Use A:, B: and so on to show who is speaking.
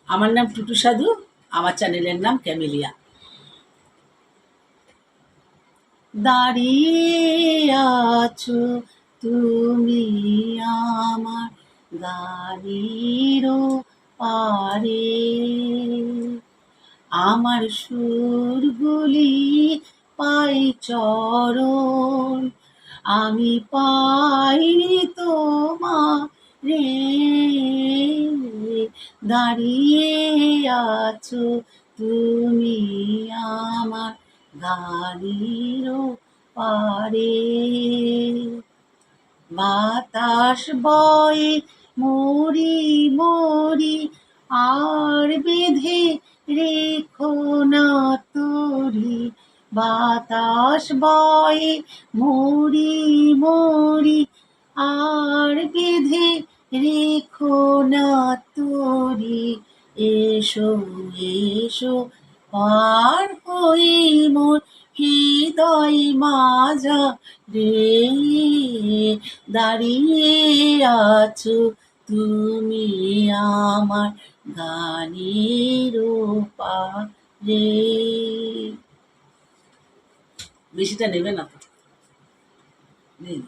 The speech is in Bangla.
A: আমার নাম টুটু সাধু, আমার চ্যানেলের নাম ক্যামেলিয়া। দাঁড়িয়ে আছো তুমি আমার গানের পারে, আমার সুরগুলি পাই চরণ, আমি পাইনি তোমারে। দাঁড়িয়ে আছো তুমি আমার গানের পারে, বাতাস বয়ে মরি মরি আর বেঁধে রেখো না তরি, বাতাস বয়ে মরি মরি আর বেঁধে রেখো না তরি, এসো এসো পার হয়ে মোর হৃদয় মাজা রে। দাঁড়িয়ে আছো তুমি আমার গানের পারে। বেশিটা নেবে না তো, নেই।